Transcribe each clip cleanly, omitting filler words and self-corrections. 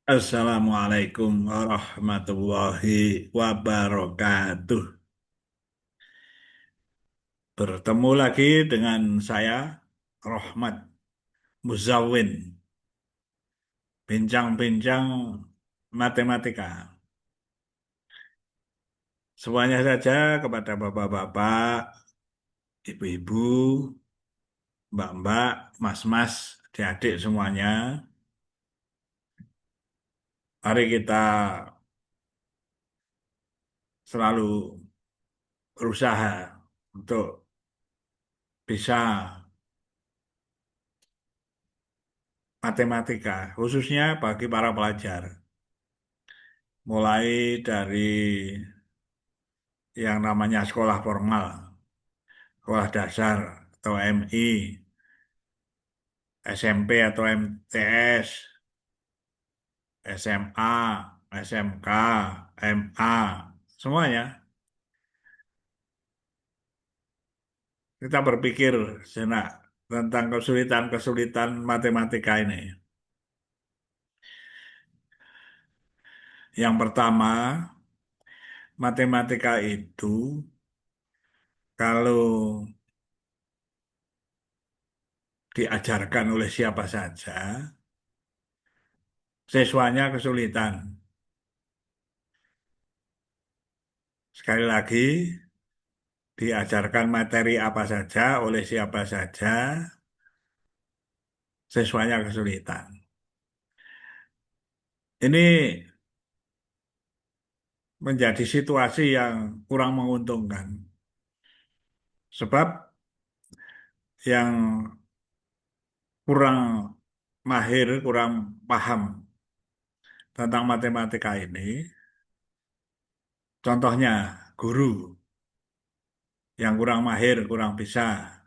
Assalamualaikum warahmatullahi wabarakatuh. Bertemu lagi dengan saya, Rohmat Muzawin, bincang-bincang matematika. Semuanya saja kepada bapak-bapak, ibu-ibu, mbak-mbak, mas-mas, adik-adik semuanya. Mari kita selalu berusaha untuk bisa matematika, khususnya bagi para pelajar. Mulai dari yang namanya sekolah formal, sekolah dasar atau MI, SMP atau MTS, SMA, SMK, MA, semuanya. Kita berpikir sejenak tentang kesulitan-kesulitan matematika ini. Yang pertama, matematika itu kalau diajarkan oleh siapa saja, siswanya kesulitan. Sekali lagi, diajarkan materi apa saja oleh siapa saja, siswanya kesulitan. Ini menjadi situasi yang kurang menguntungkan. Sebab yang kurang mahir, kurang paham tentang matematika ini, contohnya guru yang kurang mahir, kurang bisa,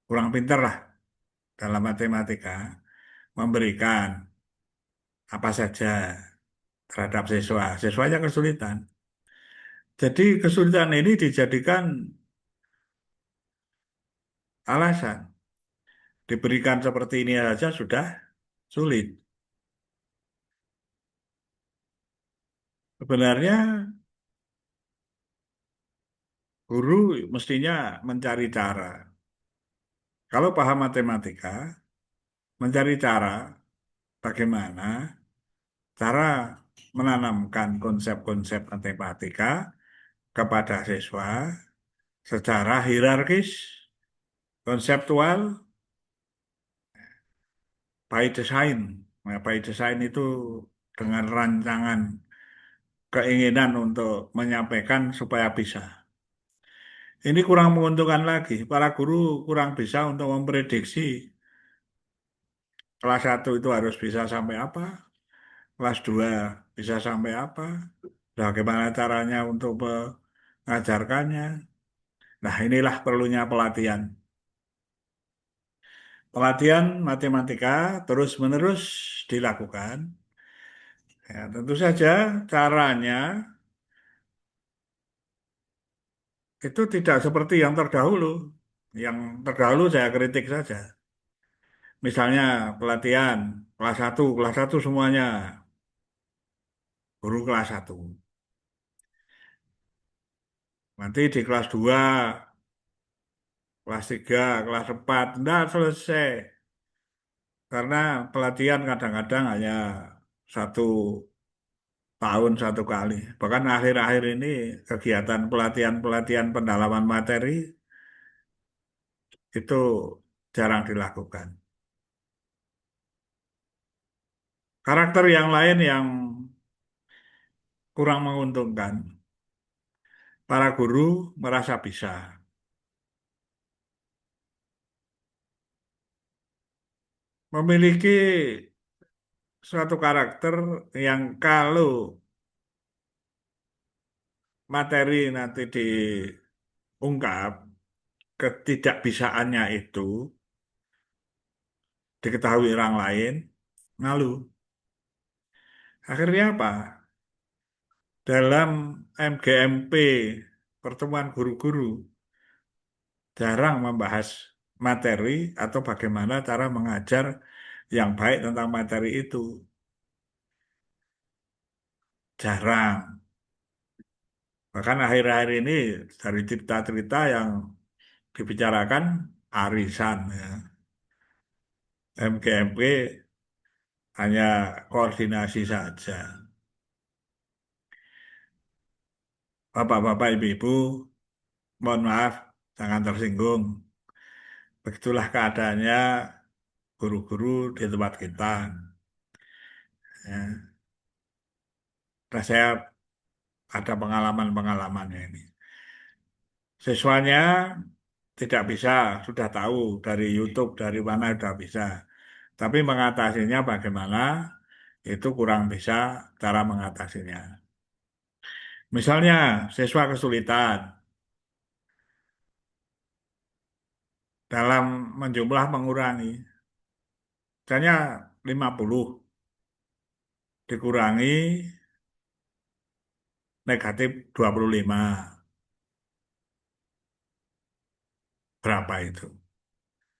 kurang pinter lah dalam matematika, memberikan apa saja terhadap siswa. Siswanya kesulitan. Jadi kesulitan ini dijadikan alasan. Diberikan seperti ini saja sudah sulit. Sebenarnya guru mestinya mencari cara. Kalau paham matematika, mencari cara bagaimana cara menanamkan konsep-konsep matematika kepada siswa secara hierarkis, konseptual, by design. Nah, by design itu dengan rancangan keinginan untuk menyampaikan supaya bisa. Ini kurang menguntungkan lagi. Para guru kurang bisa untuk memprediksi kelas satu itu harus bisa sampai apa, kelas 2 bisa sampai apa, bagaimana caranya untuk mengajarkannya. Nah, inilah perlunya pelatihan. Pelatihan matematika terus-menerus dilakukan. Ya, tentu saja caranya itu tidak seperti yang terdahulu. Yang terdahulu saya kritik saja. Misalnya pelatihan kelas satu semuanya guru kelas satu. Nanti di kelas 2, kelas 3, kelas 4, tidak selesai. Karena pelatihan kadang-kadang hanya 1 tahun 1 kali. Bahkan akhir-akhir ini kegiatan pelatihan-pelatihan pendalaman materi itu jarang dilakukan. Karakter yang lain yang kurang menguntungkan. Para guru merasa bisa. Memiliki suatu karakter yang kalau materi nanti diungkap, ketidakbisaannya itu diketahui orang lain, malu. Akhirnya apa? Dalam MGMP, pertemuan guru-guru, jarang membahas materi atau bagaimana cara mengajar yang baik tentang materi itu. jarang. Bahkan akhir-akhir ini dari cerita-cerita yang dibicarakan arisan ya. MGMP hanya koordinasi saja. Bapak-bapak, ibu-ibu, mohon maaf, jangan tersinggung. Begitulah keadaannya guru-guru di tempat kita. Ya. Nah, saya ada pengalaman-pengalamannya ini. Siswanya tidak bisa, sudah tahu dari YouTube, dari mana sudah bisa. Tapi mengatasinya bagaimana, itu kurang bisa cara mengatasinya. Misalnya, siswa kesulitan dalam menjumlah mengurangi. Misalnya 50 dikurangi negatif 25. Berapa itu?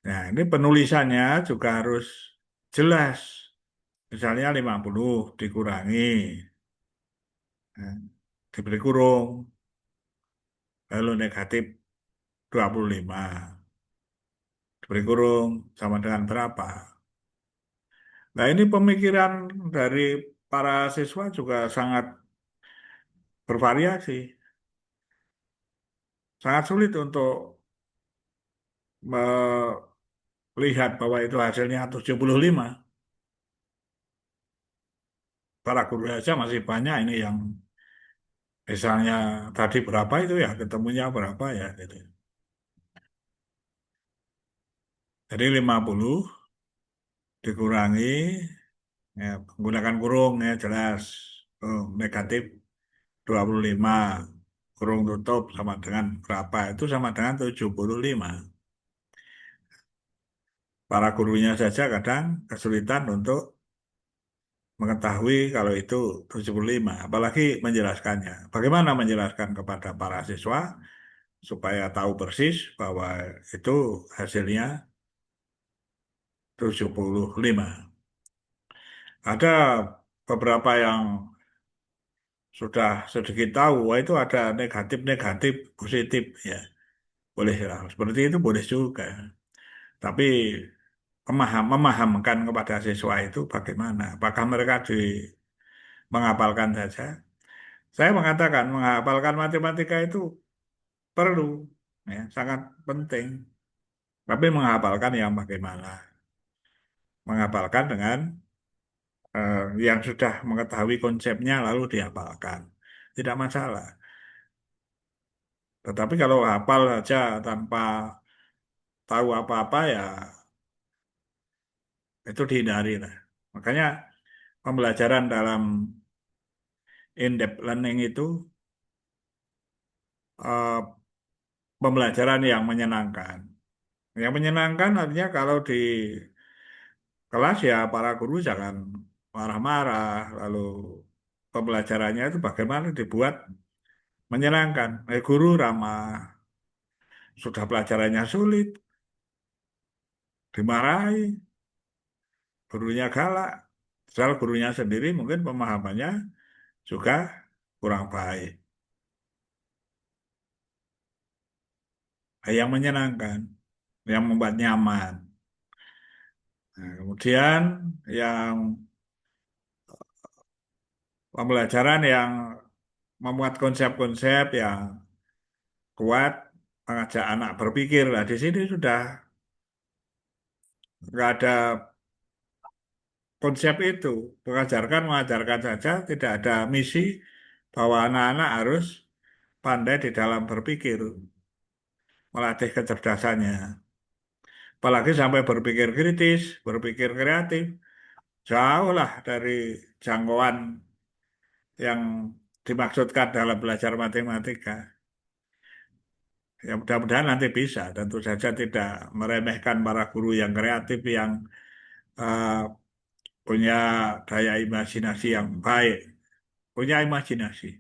Nah, ini penulisannya juga harus jelas. Misalnya 50 dikurangi, nah, diberi kurung, lalu negatif 25. Diberi kurung sama dengan berapa? Nah, ini pemikiran dari para siswa juga sangat bervariasi. Sangat sulit untuk melihat bahwa itu hasilnya 75. Para guru saja masih banyak ini yang misalnya tadi berapa itu ya, ketemunya berapa ya gitu. Jadi 50 dikurangi ya, menggunakan kurung ya jelas. Oh, negatif 25 kurung tutup sama dengan berapa? Itu sama dengan 75. Para gurunya saja kadang kesulitan untuk mengetahui kalau itu 75, apalagi menjelaskannya. Bagaimana menjelaskan kepada para siswa supaya tahu persis bahwa itu hasilnya 75. Ada beberapa yang sudah sedikit tahu, wah itu ada negatif-negatif, positif ya. Boleh lah, seperti itu boleh juga. Tapi memahamkan kepada siswa itu bagaimana? Apakah mereka menghafalkan saja? Saya mengatakan menghafalkan matematika itu perlu, ya, sangat penting. Tapi menghafalkan yang bagaimana? Menghafalkan dengan yang sudah mengetahui konsepnya lalu dihafalkan. Tidak masalah. Tetapi kalau hafal saja tanpa tahu apa-apa ya itu dihindari lah. Makanya pembelajaran dalam in-depth learning itu eh, pembelajaran yang menyenangkan. Yang menyenangkan artinya kalau di kelas ya para guru jangan marah-marah, lalu pembelajarannya itu bagaimana dibuat menyenangkan. Guru ramah, sudah pelajarannya sulit, dimarahi, gurunya galak. Soal gurunya sendiri mungkin pemahamannya juga kurang baik. Yang menyenangkan, yang membuat nyaman. Nah, kemudian yang pembelajaran yang memuat konsep-konsep yang kuat, mengajak anak berpikir. Nah, di sini sudah nggak ada konsep itu. Mengajarkan saja, tidak ada misi bahwa anak-anak harus pandai di dalam berpikir, melatih kecerdasannya. Apalagi sampai berpikir kritis, berpikir kreatif, jauh lah dari jangkauan yang dimaksudkan dalam belajar matematika. Ya mudah-mudahan nanti bisa. Tentu saja tidak meremehkan para guru yang kreatif, yang eh, punya daya imajinasi yang baik, punya imajinasi,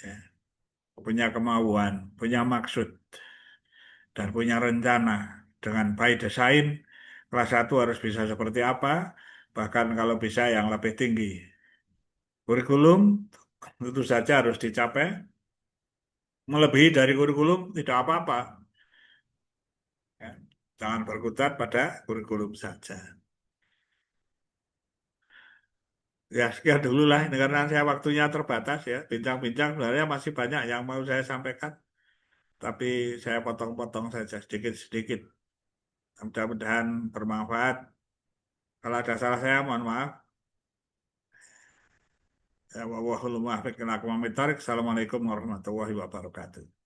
ya, punya kemauan, punya maksud, dan punya rencana. Dengan by design, kelas satu harus bisa seperti apa, bahkan kalau bisa yang lebih tinggi. Kurikulum tentu saja harus dicapai. Melebihi dari kurikulum tidak apa-apa. Ya. Jangan berkutat pada kurikulum saja. Ya, sekian dulu lah. Ini karena saya waktunya terbatas ya. Bincang-bincang sebenarnya masih banyak yang mau saya sampaikan. Tapi saya potong-potong saja sedikit-sedikit. Mudah-mudahan bermanfaat. Kalau ada salah saya, mohon maaf. Ya, wallahul muwaffiq ila aqwamit thoriq. Assalamualaikum warahmatullahi wabarakatuh.